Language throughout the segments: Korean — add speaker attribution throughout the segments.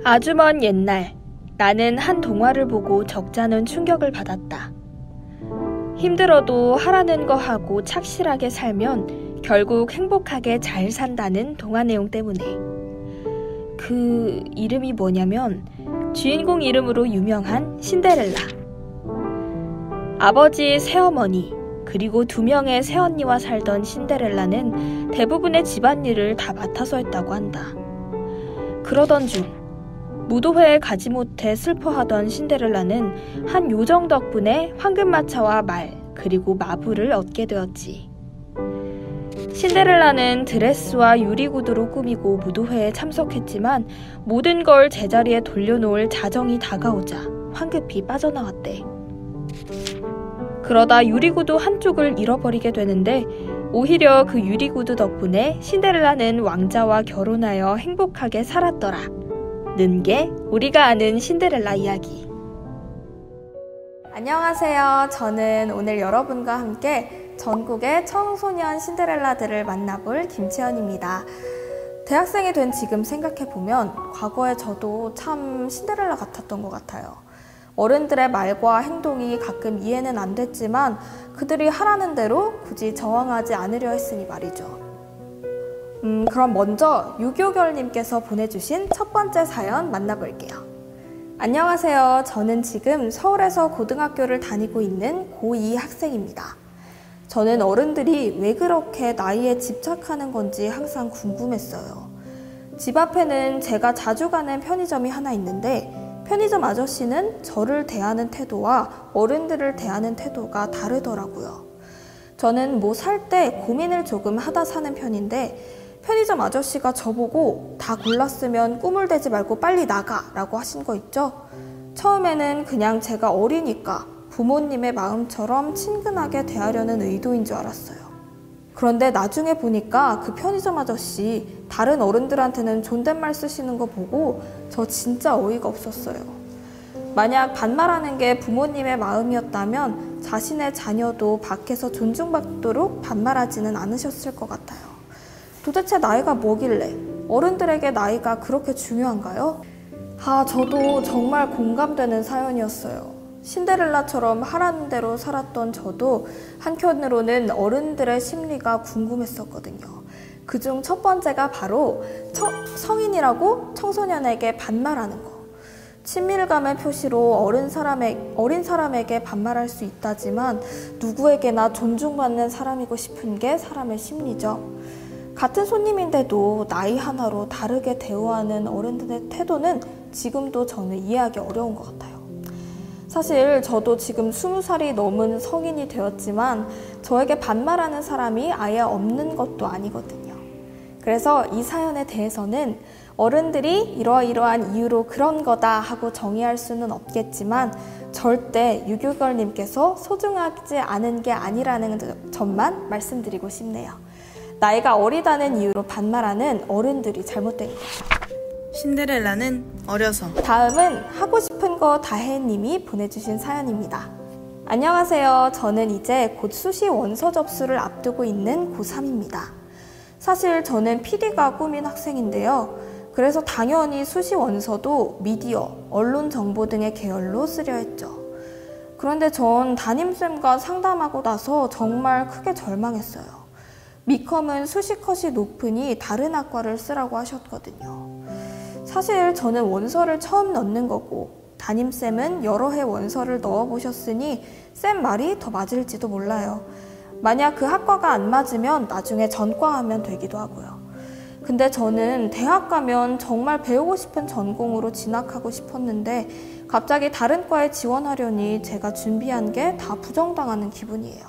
Speaker 1: 아주 먼 옛날, 나는 한 동화를 보고 적잖은 충격을 받았다. 힘들어도 하라는 거 하고 착실하게 살면 결국 행복하게 잘 산다는 동화 내용 때문에. 그 이름이 뭐냐면 주인공 이름으로 유명한 신데렐라. 아버지, 새어머니, 그리고 2명의 새언니와 살던 신데렐라는 대부분의 집안일을 다 맡아서 했다고 한다. 그러던 중 무도회에 가지 못해 슬퍼하던 신데렐라는 한 요정 덕분에 황금마차와 말, 그리고 마부를 얻게 되었지. 신데렐라는 드레스와 유리구두로 꾸미고 무도회에 참석했지만 모든 걸 제자리에 돌려놓을 자정이 다가오자 황급히 빠져나왔대. 그러다 유리구두 한쪽을 잃어버리게 되는데 오히려 그 유리구두 덕분에 신데렐라는 왕자와 결혼하여 행복하게 살았더라. 는 게 우리가 아는 신데렐라 이야기. 안녕하세요. 저는 오늘 여러분과 함께 전국의 청소년 신데렐라들을 만나볼 김채연입니다. 대학생이 된 지금 생각해보면 과거에 저도 참 신데렐라 같았던 것 같아요. 어른들의 말과 행동이 가끔 이해는 안 됐지만 그들이 하라는 대로 굳이 저항하지 않으려 했으니 말이죠. 그럼 먼저 유교결님께서 보내주신 첫 번째 사연 만나볼게요. 안녕하세요. 저는 지금 서울에서 고등학교를 다니고 있는 고2 학생입니다. 저는 어른들이 왜 그렇게 나이에 집착하는 건지 항상 궁금했어요. 집 앞에는 제가 자주 가는 편의점이 하나 있는데 편의점 아저씨는 저를 대하는 태도와 어른들을 대하는 태도가 다르더라고요. 저는 뭐 살 때 고민을 조금 하다 사는 편인데 편의점 아저씨가 저보고 다 골랐으면 꾸물대지 말고 빨리 나가 라고 하신 거 있죠? 처음에는 그냥 제가 어리니까 부모님의 마음처럼 친근하게 대하려는 의도인 줄 알았어요. 그런데 나중에 보니까 그 편의점 아저씨 다른 어른들한테는 존댓말 쓰시는 거 보고 저 진짜 어이가 없었어요. 만약 반말하는 게 부모님의 마음이었다면 자신의 자녀도 밖에서 존중받도록 반말하지는 않으셨을 것 같아요. 도대체 나이가 뭐길래 어른들에게 나이가 그렇게 중요한가요? 저도 정말 공감되는 사연이었어요. 신데렐라처럼 하라는 대로 살았던 저도 한편으로는 어른들의 심리가 궁금했었거든요. 그중 첫 번째가 바로 성인이라고 청소년에게 반말하는 거. 친밀감의 표시로 어린 사람에게 반말할 수 있다지만 누구에게나 존중받는 사람이고 싶은 게 사람의 심리죠. 같은 손님인데도 나이 하나로 다르게 대우하는 어른들의 태도는 지금도 저는 이해하기 어려운 것 같아요. 사실 저도 지금 20살이 넘은 성인이 되었지만 저에게 반말하는 사람이 아예 없는 것도 아니거든요. 그래서 이 사연에 대해서는 어른들이 이러이러한 이유로 그런 거다 하고 정의할 수는 없겠지만 절대 유교걸님께서 소중하지 않은 게 아니라는 점만 말씀드리고 싶네요. 나이가 어리다는 이유로 반말하는 어른들이 잘못된 거죠.
Speaker 2: 신데렐라는 어려서.
Speaker 1: 다음은 하고 싶은 거 다해 님이 보내주신 사연입니다. 안녕하세요. 저는 이제 곧 수시 원서 접수를 앞두고 있는 고3입니다. 사실 저는 PD가 꿈인 학생인데요. 그래서 당연히 수시 원서도 미디어, 언론 정보 등의 계열로 쓰려 했죠. 그런데 전 담임쌤과 상담하고 나서 정말 크게 절망했어요. 미컴은 수시 컷이 높으니 다른 학과를 쓰라고 하셨거든요. 사실 저는 원서를 처음 넣는 거고 담임쌤은 여러 해 원서를 넣어보셨으니 쌤 말이 더 맞을지도 몰라요. 만약 그 학과가 안 맞으면 나중에 전과하면 되기도 하고요. 근데 저는 대학 가면 정말 배우고 싶은 전공으로 진학하고 싶었는데 갑자기 다른 과에 지원하려니 제가 준비한 게 다 부정당하는 기분이에요.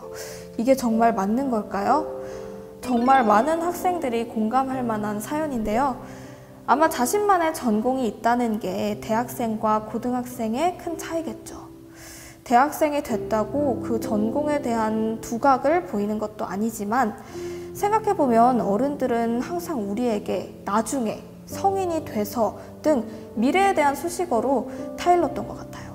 Speaker 1: 이게 정말 맞는 걸까요? 정말 많은 학생들이 공감할 만한 사연인데요. 아마 자신만의 전공이 있다는 게 대학생과 고등학생의 큰 차이겠죠. 대학생이 됐다고 그 전공에 대한 두각을 보이는 것도 아니지만 생각해보면 어른들은 항상 우리에게 나중에 성인이 돼서 등 미래에 대한 수식어로 타일렀던 것 같아요.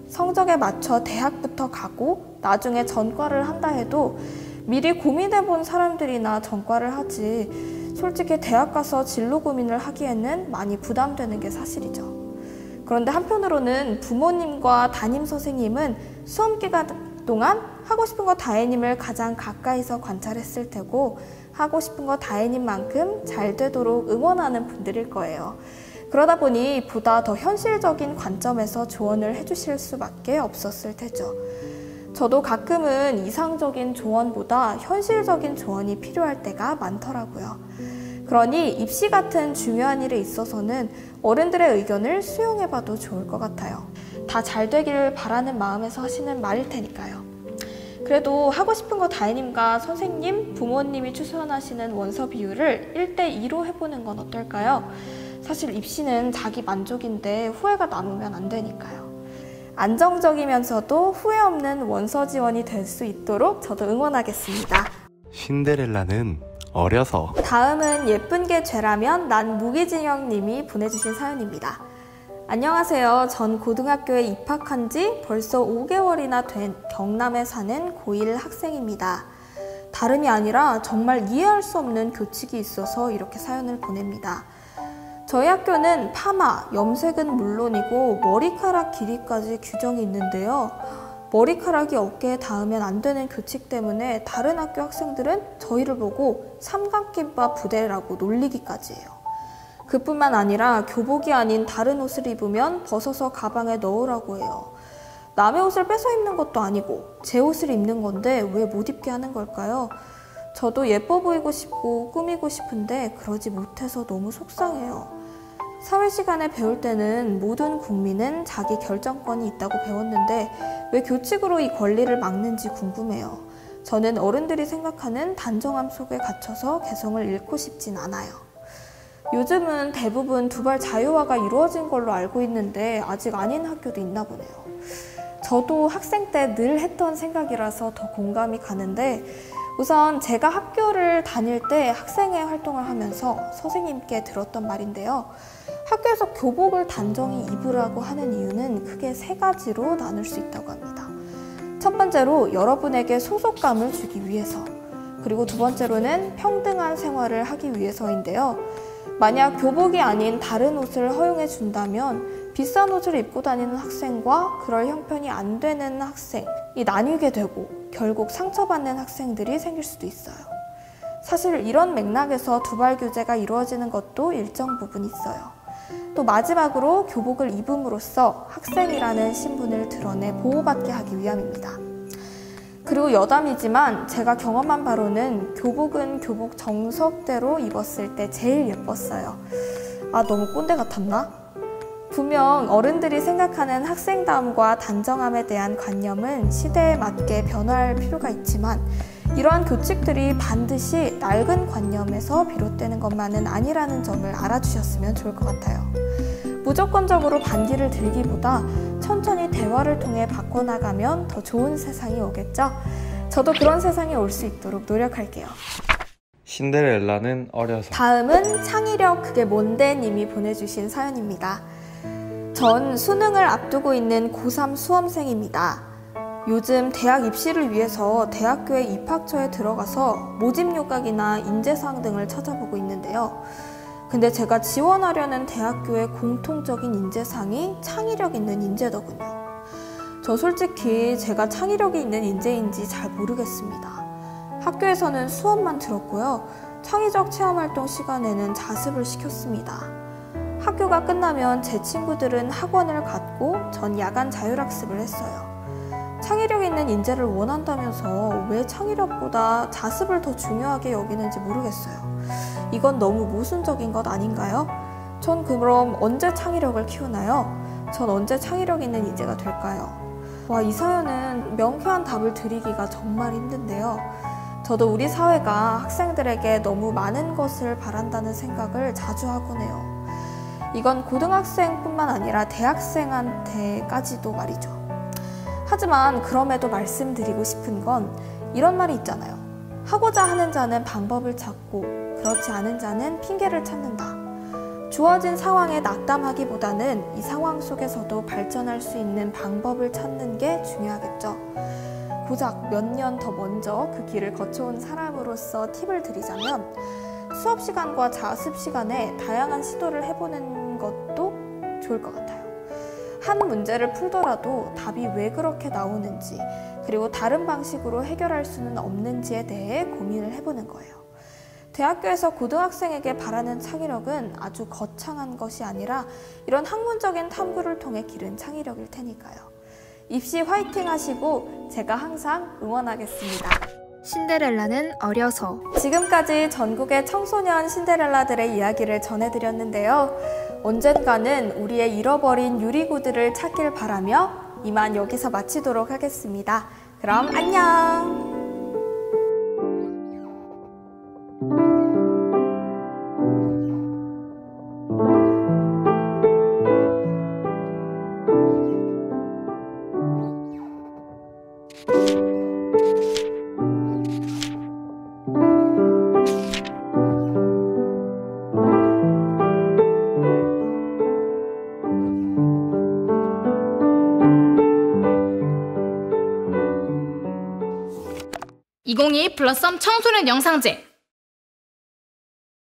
Speaker 1: 성적에 맞춰 대학부터 가고 나중에 전과를 한다 해도 미리 고민해본 사람들이나 전과를 하지 솔직히 대학 가서 진로 고민을 하기에는 많이 부담되는 게 사실이죠. 그런데 한편으로는 부모님과 담임 선생님은 수험 기간 동안 하고 싶은 거 다해님을 가장 가까이서 관찰했을 테고 하고 싶은 거 다해님만큼 잘 되도록 응원하는 분들일 거예요. 그러다 보니 보다 더 현실적인 관점에서 조언을 해주실 수밖에 없었을 테죠. 저도 가끔은 이상적인 조언보다 현실적인 조언이 필요할 때가 많더라고요. 그러니 입시 같은 중요한 일에 있어서는 어른들의 의견을 수용해봐도 좋을 것 같아요. 다 잘 되길 바라는 마음에서 하시는 말일 테니까요. 그래도 하고 싶은 거 다해님과 선생님, 부모님이 추천하시는 원서 비율을 1대2로 해보는 건 어떨까요? 사실 입시는 자기 만족인데 후회가 남으면 안 되니까요. 안정적이면서도 후회 없는 원서 지원이 될 수 있도록 저도 응원하겠습니다.
Speaker 3: 신데렐라는 어려서.
Speaker 1: 다음은 예쁜 게 죄라면 난 무기징역 님이 보내주신 사연입니다. 안녕하세요. 전 고등학교에 입학한 지 벌써 5개월이나 된 경남에 사는 고1 학생입니다. 다름이 아니라 정말 이해할 수 없는 교칙이 있어서 이렇게 사연을 보냅니다. 저희 학교는 파마, 염색은 물론이고 머리카락 길이까지 규정이 있는데요. 머리카락이 어깨에 닿으면 안 되는 교칙 때문에 다른 학교 학생들은 저희를 보고 삼각김밥 부대라고 놀리기까지 해요. 그뿐만 아니라 교복이 아닌 다른 옷을 입으면 벗어서 가방에 넣으라고 해요. 남의 옷을 뺏어 입는 것도 아니고 제 옷을 입는 건데 왜 못 입게 하는 걸까요? 저도 예뻐 보이고 싶고 꾸미고 싶은데 그러지 못해서 너무 속상해요. 사회 시간에 배울 때는 모든 국민은 자기 결정권이 있다고 배웠는데 왜 교칙으로 이 권리를 막는지 궁금해요. 저는 어른들이 생각하는 단정함 속에 갇혀서 개성을 잃고 싶진 않아요. 요즘은 대부분 두발 자유화가 이루어진 걸로 알고 있는데 아직 아닌 학교도 있나 보네요. 저도 학생 때 늘 했던 생각이라서 더 공감이 가는데 우선 제가 학교를 다닐 때 학생회 활동을 하면서 선생님께 들었던 말인데요. 학교에서 교복을 단정히 입으라고 하는 이유는 크게 3가지로 나눌 수 있다고 합니다. 첫 번째로 여러분에게 소속감을 주기 위해서, 그리고 두 번째로는 평등한 생활을 하기 위해서인데요. 만약 교복이 아닌 다른 옷을 허용해 준다면 비싼 옷을 입고 다니는 학생과 그럴 형편이 안 되는 학생이 나뉘게 되고 결국 상처받는 학생들이 생길 수도 있어요. 사실 이런 맥락에서 두발 규제가 이루어지는 것도 일정 부분 있어요. 또 마지막으로 교복을 입음으로써 학생이라는 신분을 드러내 보호받게 하기 위함입니다. 그리고 여담이지만 제가 경험한 바로는 교복은 교복 정석대로 입었을 때 제일 예뻤어요. 아, 너무 꼰대 같았나? 분명 어른들이 생각하는 학생다움과 단정함에 대한 관념은 시대에 맞게 변화할 필요가 있지만 이러한 교칙들이 반드시 낡은 관념에서 비롯되는 것만은 아니라는 점을 알아주셨으면 좋을 것 같아요. 무조건적으로 반기를 들기보다 천천히 대화를 통해 바꿔나가면 더 좋은 세상이 오겠죠? 저도 그런 세상이 올 수 있도록 노력할게요.
Speaker 3: 신데렐라는 어려서.
Speaker 1: 다음은 창의력 그게 뭔데 님이 보내주신 사연입니다. 전 수능을 앞두고 있는 고3 수험생입니다. 요즘 대학 입시를 위해서 대학교의 입학처에 들어가서 모집 요각이나 인재사항 등을 찾아보고 있는데요. 근데 제가 지원하려는 대학교의 공통적인 인재상이 창의력 있는 인재더군요. 저 솔직히 제가 창의력이 있는 인재인지 잘 모르겠습니다. 학교에서는 수업만 들었고요. 창의적 체험활동 시간에는 자습을 시켰습니다. 학교가 끝나면 제 친구들은 학원을 갔고 전 야간 자율학습을 했어요. 창의력 있는 인재를 원한다면서 왜 창의력보다 자습을 더 중요하게 여기는지 모르겠어요. 이건 너무 모순적인 것 아닌가요? 전 그럼 언제 창의력을 키우나요? 전 언제 창의력 있는 인재가 될까요? 와, 이 사연은 명쾌한 답을 드리기가 정말 힘든데요. 저도 우리 사회가 학생들에게 너무 많은 것을 바란다는 생각을 자주 하곤 해요. 이건 고등학생뿐만 아니라 대학생한테까지도 말이죠. 하지만 그럼에도 말씀드리고 싶은 건 이런 말이 있잖아요. 하고자 하는 자는 방법을 찾고 그렇지 않은 자는 핑계를 찾는다. 주어진 상황에 낙담하기보다는 이 상황 속에서도 발전할 수 있는 방법을 찾는 게 중요하겠죠. 고작 몇 년 더 먼저 그 길을 거쳐온 사람으로서 팁을 드리자면 수업 시간과 자습 시간에 다양한 시도를 해보는 것도 좋을 것 같아요. 한 문제를 풀더라도 답이 왜 그렇게 나오는지, 그리고 다른 방식으로 해결할 수는 없는지에 대해 고민을 해보는 거예요. 대학교에서 고등학생에게 바라는 창의력은 아주 거창한 것이 아니라 이런 학문적인 탐구를 통해 기른 창의력일 테니까요. 입시 화이팅 하시고 제가 항상 응원하겠습니다.
Speaker 4: 신데렐라는 어려서.
Speaker 1: 지금까지 전국의 청소년 신데렐라들의 이야기를 전해드렸는데요. 언젠가는 우리의 잃어버린 유리구두를 찾길 바라며 이만 여기서 마치도록 하겠습니다. 그럼 안녕!
Speaker 5: (2022) 블러썸 청소년 영상제